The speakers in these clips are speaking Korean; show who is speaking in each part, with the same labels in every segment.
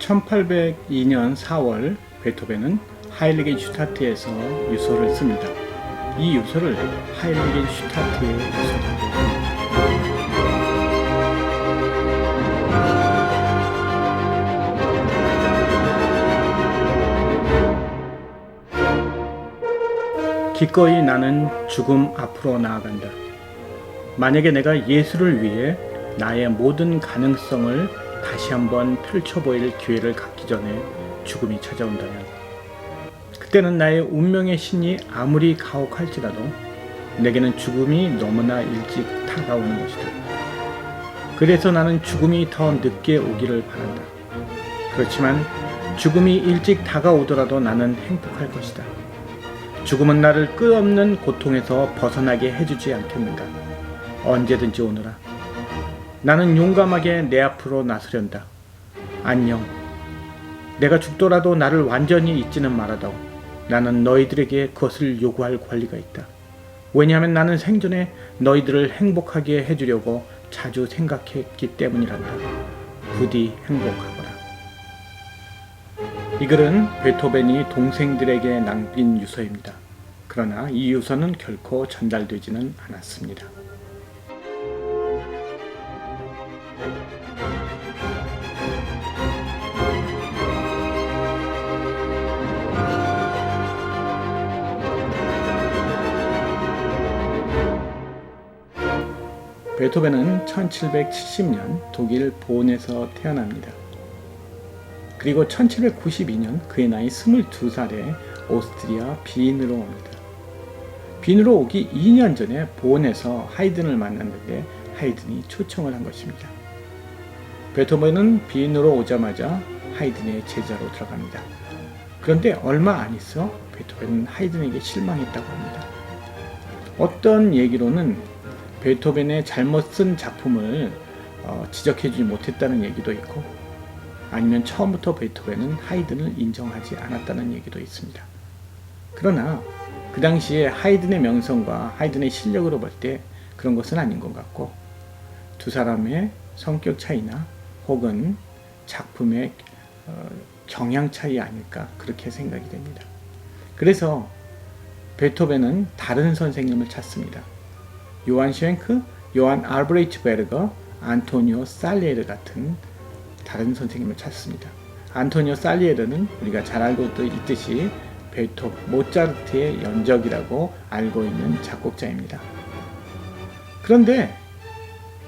Speaker 1: 1802년 4월 베토벤은 하일리겐 슈타트에서 유서를 씁니다. 이 유서를 하일리겐 슈타트의 유서라고 합니다. 기꺼이 나는 죽음 앞으로 나아간다. 만약에 내가 예수를 위해 나의 모든 가능성을 다시 한번 펼쳐보일 기회를 갖기 전에 죽음이 찾아온다면, 그때는 나의 운명의 신이 아무리 가혹할지라도 내게는 죽음이 너무나 일찍 다가오는 것이다. 그래서 나는 죽음이 더 늦게 오기를 바란다. 그렇지만 죽음이 일찍 다가오더라도 나는 행복할 것이다. 죽음은 나를 끝없는 고통에서 벗어나게 해주지 않겠는가. 언제든지 오너라. 나는 용감하게 내 앞으로 나서련다. 안녕. 내가 죽더라도 나를 완전히 잊지는 말아다오. 나는 너희들에게 그것을 요구할 권리가 있다. 왜냐하면 나는 생전에 너희들을 행복하게 해주려고 자주 생각했기 때문이란다. 부디 행복하거라. 이 글은 베토벤이 동생들에게 남긴 유서입니다. 그러나 이 유서는 결코 전달되지는 않았습니다. 베토벤은 1770년 독일 본에서 태어납니다. 그리고 1792년 그의 나이 22살에 오스트리아 빈으로 옵니다. 빈으로 오기 2년 전에 본에서 하이든을 만났는데 하이든이 초청을 한 것입니다. 베토벤은 빈으로 오자마자 하이든의 제자로 들어갑니다. 그런데 얼마 안 있어 베토벤은 하이든에게 실망했다고 합니다. 어떤 얘기로는 베토벤의 잘못 쓴 작품을 지적해주지 못했다는 얘기도 있고, 아니면 처음부터 베토벤은 하이든을 인정하지 않았다는 얘기도 있습니다. 그러나 그 당시에 하이든의 명성과 하이든의 실력으로 볼 때 그런 것은 아닌 것 같고, 두 사람의 성격 차이나 혹은 작품의 경향 차이 아닐까, 그렇게 생각이 됩니다. 그래서 베토벤은 다른 선생님을 찾습니다. 요한 쉔크, 요한 알브레이트 베르거, 안토니오 살리에르 같은 다른 선생님을 찾습니다. 안토니오 살리에르는 우리가 잘 알고 있듯이 모차르트의 연적이라고 알고 있는 작곡자입니다. 그런데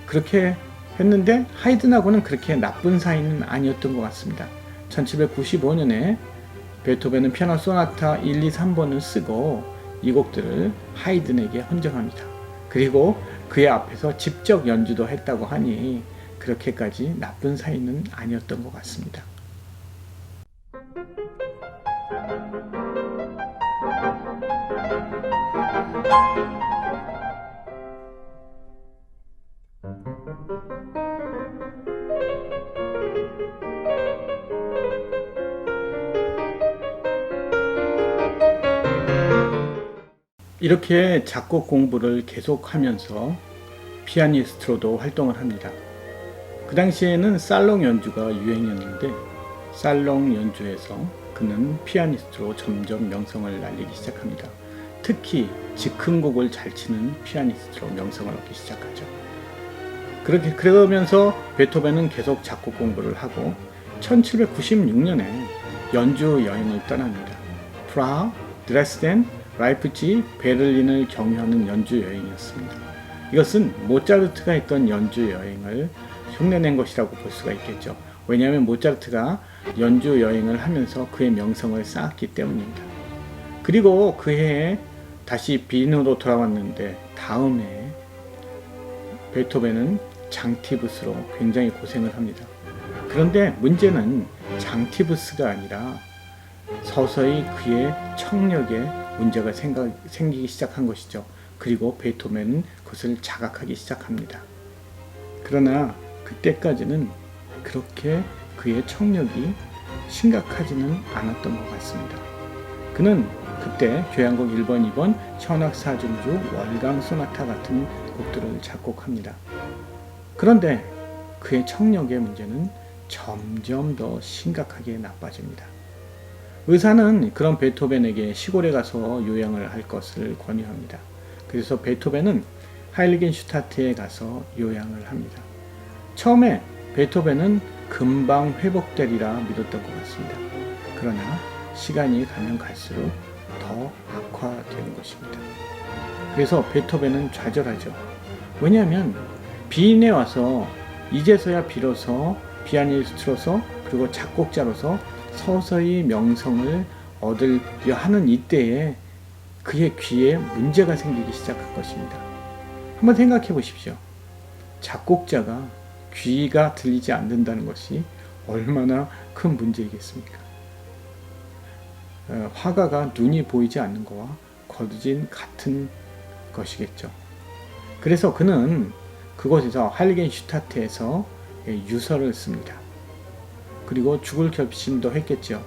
Speaker 1: 그렇게 했는데 하이든하고는 그렇게 나쁜 사이는 아니었던 것 같습니다. 1795년에 베토벤은 피아노 소나타 1, 2, 3번을 쓰고 이 곡들을 하이든에게 헌정합니다. 그리고 그의 앞에서 직접 연주도 했다고 하니 그렇게까지 나쁜 사이는 아니었던 것 같습니다. 이렇게 작곡 공부를 계속하면서 피아니스트로도 활동을 합니다. 그 당시에는 살롱 연주가 유행이었는데 살롱 연주에서 그는 피아니스트로 점점 명성을 날리기 시작합니다. 특히 즉흥곡을 잘 치는 피아니스트로 명성을 얻기 시작하죠. 그러면서 베토벤은 계속 작곡 공부를 하고 1796년에 연주 여행을 떠납니다. 프라하, 드레스덴, 라이프치히, 베를린을 경유하는 연주 여행이었습니다. 이것은 모차르트가 했던 연주 여행을 흉내낸 것이라고 볼 수가 있겠죠. 왜냐하면 모차르트가 연주 여행을 하면서 그의 명성을 쌓았기 때문입니다. 그리고 그 해에 다시 빈으로 돌아왔는데 다음 해에 베토벤은 장티브스로 굉장히 고생을 합니다. 그런데 문제는 장티브스가 아니라 서서히 그의 청력에 문제가 생기기 시작한 것이죠. 그리고 베토벤은 그것을 자각하기 시작합니다. 그러나 그때까지는 그렇게 그의 청력이 심각하지는 않았던 것 같습니다. 그는 그때 교향곡 1번, 2번, 현악사중주, 월강 소나타 같은 곡들을 작곡합니다. 그런데 그의 청력의 문제는 점점 더 심각하게 나빠집니다. 의사는 그런 베토벤에게 시골에 가서 요양을 할 것을 권유합니다. 그래서 베토벤은 하일리겐슈타트에 가서 요양을 합니다. 처음에 베토벤은 금방 회복되리라 믿었던 것 같습니다. 그러나 시간이 가면 갈수록 더 악화되는 것입니다. 그래서 베토벤은 좌절하죠. 왜냐하면 빈에 와서 이제서야 비로소 피아니스트로서 그리고 작곡자로서 서서히 명성을 얻으려 하는 이때에 그의 귀에 문제가 생기기 시작한 것입니다. 한번 생각해 보십시오. 작곡자가 귀가 들리지 않는다는 것이 얼마나 큰 문제이겠습니까? 화가가 눈이 보이지 않는 것과 거진 같은 것이겠죠. 그래서 그는 그곳에서 하일리겐슈타트에서 유서를 씁니다. 그리고 죽을 결심도 했겠죠.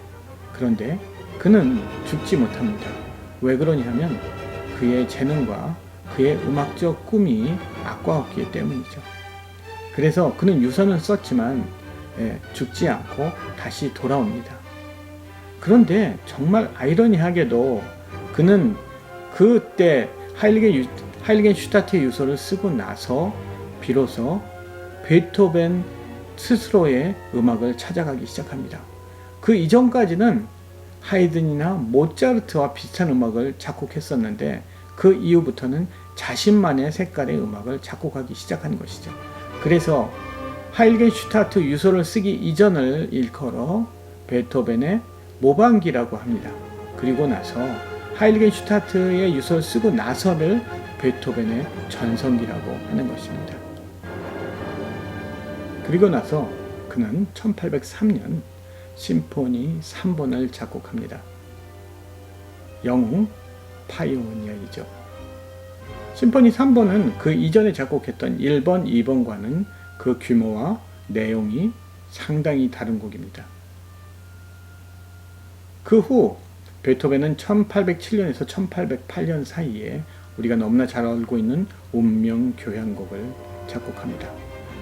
Speaker 1: 그런데 그는 죽지 못합니다. 왜 그러냐면 그의 재능과 그의 음악적 꿈이 악화했기 때문이죠. 그래서 그는 유서는 썼지만 죽지 않고 다시 돌아옵니다. 그런데 정말 아이러니하게도 그는 그때 하일리겐슈타트의 유서를 쓰고 나서 비로소 베토벤 스스로의 음악을 찾아가기 시작합니다. 그 이전까지는 하이든이나 모차르트와 비슷한 음악을 작곡했었는데 그 이후부터는 자신만의 색깔의 음악을 작곡하기 시작한 것이죠. 그래서 하일리겐슈타트 유서를 쓰기 이전을 일컬어 베토벤의 모반기라고 합니다. 그리고 나서 하일리겐슈타트의 유서를 쓰고 나서를 베토벤의 전성기라고 하는 것입니다. 그리고 나서 그는 1803년 심포니 3번을 작곡합니다. 영웅 파이오니어이죠. 심포니 3번은 그 이전에 작곡했던 1번, 2번과는 그 규모와 내용이 상당히 다른 곡입니다. 그 후 베토벤은 1807년에서 1808년 사이에 우리가 너무나 잘 알고 있는 운명교향곡을 작곡합니다.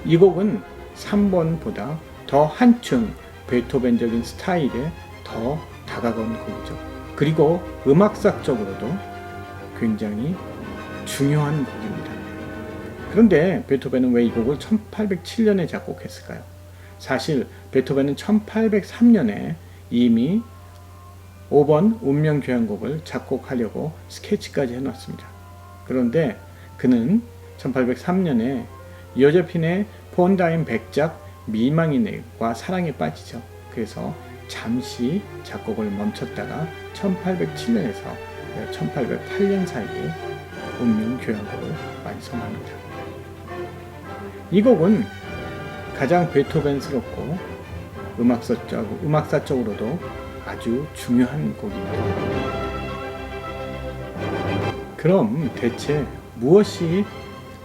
Speaker 1: 이 곡은 3번보다 더 한층 베토벤적인 스타일에 더 다가간 곡이죠. 그리고 음악사적으로도 굉장히 중요한 곡입니다. 그런데 베토벤은 왜 이 곡을 1807년에 작곡했을까요? 사실 베토벤은 1803년에 이미 5번 운명교향곡을 작곡하려고 스케치까지 해놨습니다. 그런데 그는 1803년에 요제핀의 폰다인 백작 미망인과 사랑에 빠지죠. 그래서 잠시 작곡을 멈췄다가 1807년에서 1808년 사이에 운명교향곡을 완성합니다. 이 곡은 가장 베토벤스럽고 음악사적으로도 아주 중요한 곡입니다. 그럼 대체 무엇이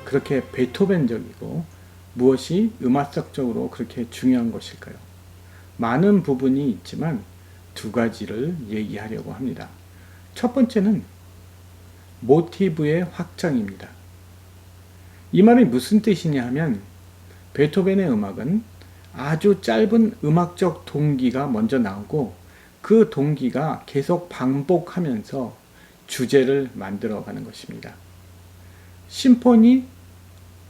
Speaker 1: 그렇게 베토벤적이고 무엇이 음악적으로 그렇게 중요한 것일까요? 많은 부분이 있지만 두 가지를 얘기하려고 합니다. 첫 번째는 모티브의 확장입니다. 이 말이 무슨 뜻이냐 하면 베토벤의 음악은 아주 짧은 음악적 동기가 먼저 나오고 그 동기가 계속 반복하면서 주제를 만들어가는 것입니다. 심포니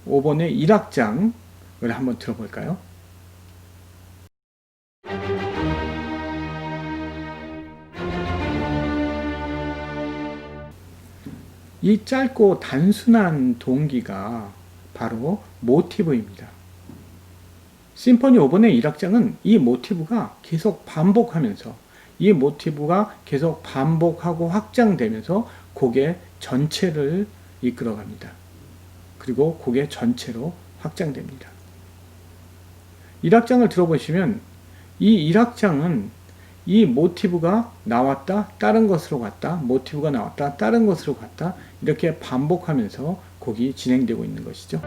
Speaker 1: 5번의 1악장을 한번 들어볼까요? 이 짧고 단순한 동기가 바로 모티브입니다. 심포니 5번의 1악장은 이 모티브가 계속 반복하면서 이 모티브가 계속 반복하고 확장되면서 곡의 전체를 이끌어갑니다. 그리고 곡의 전체로 확장됩니다. 1악장을 들어보시면 이 1악장은 이 모티브가 나왔다 다른 것으로 갔다 모티브가 나왔다 다른 것으로 갔다 이렇게 반복하면서 곡이 진행되고 있는 것이죠.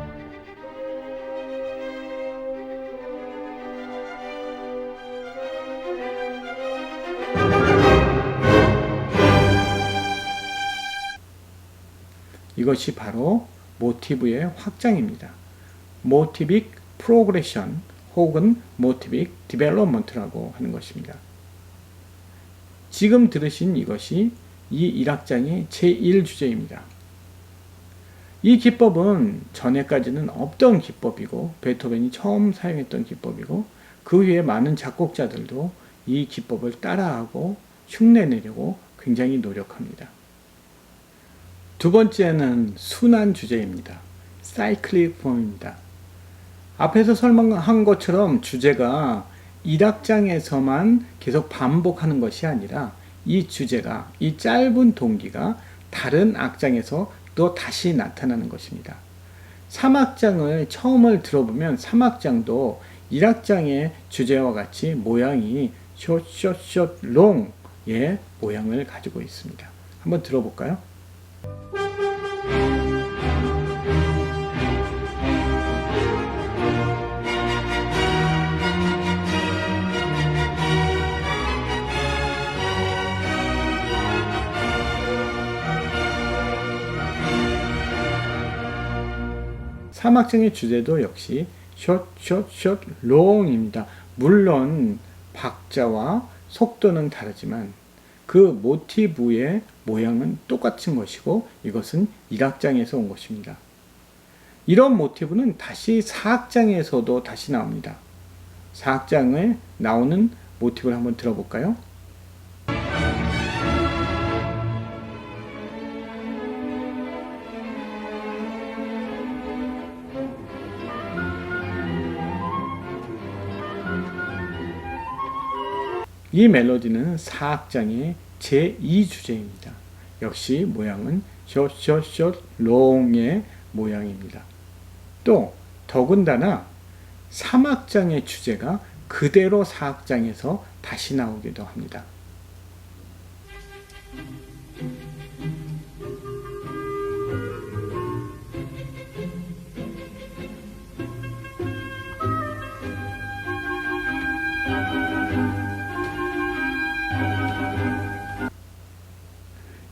Speaker 1: 이것이 바로 모티브의 확장입니다. 모티빅 프로그레션 혹은 motivic development라고 하는 것입니다. 지금 들으신 이것이 이 1악장의 제1주제입니다. 이 기법은 전에까지는 없던 기법이고 베토벤이 처음 사용했던 기법이고 그 후에 많은 작곡자들도 이 기법을 따라하고 흉내내려고 굉장히 노력합니다. 두 번째는 순환 주제입니다. Cyclic form입니다. 앞에서 설명한 것처럼 주제가 1악장에서만 계속 반복하는 것이 아니라 이 주제가, 이 짧은 동기가 다른 악장에서 또 다시 나타나는 것입니다. 3악장을 처음을 들어보면 3악장도 1악장의 주제와 같이 모양이 숏 롱의 모양을 가지고 있습니다. 한번 들어볼까요? 삼악장의 주제도 역시 숏 롱입니다. 물론 박자와 속도는 다르지만 그 모티브의 모양은 똑같은 것이고 이것은 1악장에서 온 것입니다. 이런 모티브는 다시 4악장에서도 다시 나옵니다. 4악장에 나오는 모티브를 한번 들어볼까요? 이 멜로디는 4악장의 제2주제입니다. 역시 모양은 숏 롱의 모양입니다. 또 더군다나 3악장의 주제가 그대로 4악장에서 다시 나오기도 합니다.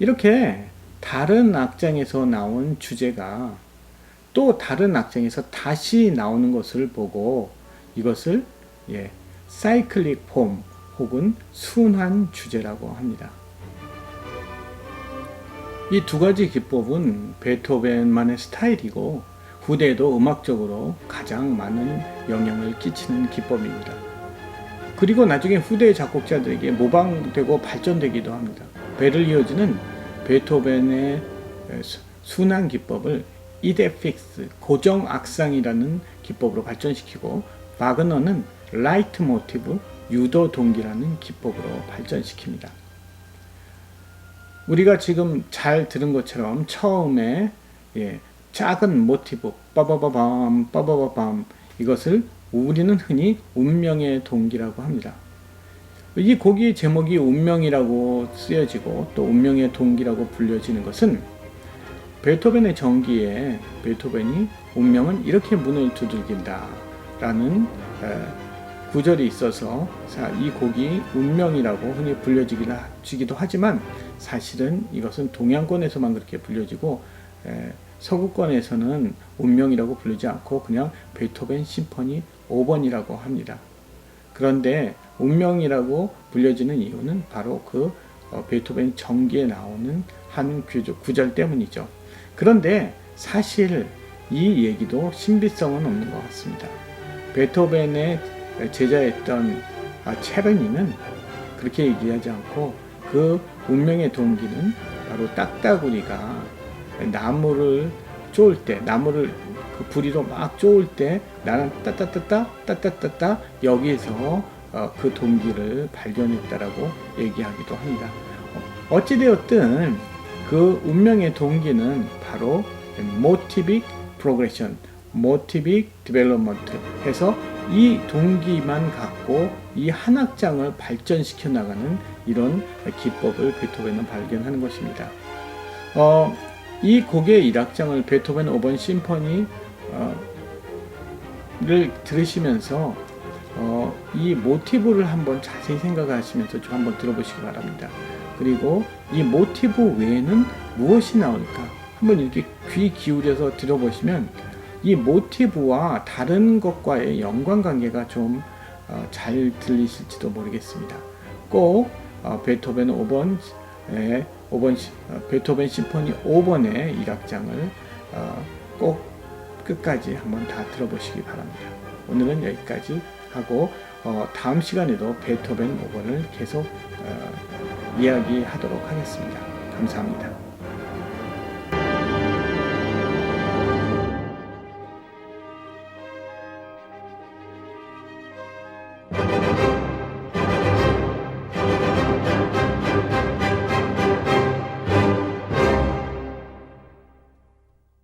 Speaker 1: 이렇게 다른 악장에서 나온 주제가 또 다른 악장에서 다시 나오는 것을 보고 이것을 사이클릭 폼 혹은 순환 주제라고 합니다. 이 두 가지 기법은 베토벤만의 스타일이고 후대에도 음악적으로 가장 많은 영향을 끼치는 기법입니다. 그리고 나중에 후대의 작곡자들에게 모방되고 발전되기도 합니다. 베를리오즈는 베토벤의 순환 기법을 이데픽스, 고정 악상이라는 기법으로 발전시키고 바그너는 라이트 모티브, 유도 동기라는 기법으로 발전시킵니다. 우리가 지금 잘 들은 것처럼 처음에 작은 모티브 빠바바밤 이것을 우리는 흔히 운명의 동기라고 합니다. 이 곡의 제목이 운명이라고 쓰여지고 또 운명의 동기라고 불려지는 것은 베토벤의 정기에 베토벤이 운명은 이렇게 문을 두들긴다 라는 구절이 있어서 이 곡이 운명이라고 흔히 불려지기도 하지만 사실은 이것은 동양권에서만 그렇게 불려지고 서구권에서는 운명이라고 부르지 않고 그냥 베토벤 심포니 5번이라고 합니다. 그런데 운명이라고 불려지는 이유는 바로 그 베토벤 정기에 나오는 한 구절 때문이죠. 그런데 사실 이 얘기도 신비성은 없는 것 같습니다. 베토벤의 제자였던 체르니는 그렇게 얘기하지 않고 그 운명의 동기는 바로 딱따구리가 나무를 쪼을 때, 나무를 그 부리로 막 쪼을 때 나는 따따따따 여기에서 그 동기를 발견했다라고 얘기하기도 합니다. 어찌되었든 그 운명의 동기는 바로 motivic progression, motivic development 해서 이 동기만 갖고 이 한 악장을 발전시켜 나가는 이런 기법을 베토벤은 발견하는 것입니다. 이 곡의 1악장을 베토벤 5번 심포니를 들으시면서 이 모티브를 한번 자세히 생각하시면서 좀 한번 들어보시기 바랍니다. 그리고 이 모티브 외에는 무엇이 나올까? 한번 이렇게 귀 기울여서 들어보시면 이 모티브와 다른 것과의 연관관계가 좀 잘 들리실지도 모르겠습니다. 꼭 베토벤 5번, 베토벤 심포니 5번의 일악장을 꼭 끝까지 한번 다 들어보시기 바랍니다. 오늘은 여기까지 하고 다음 시간에도 베토벤 5번을 계속 이야기하도록 하겠습니다. 감사합니다.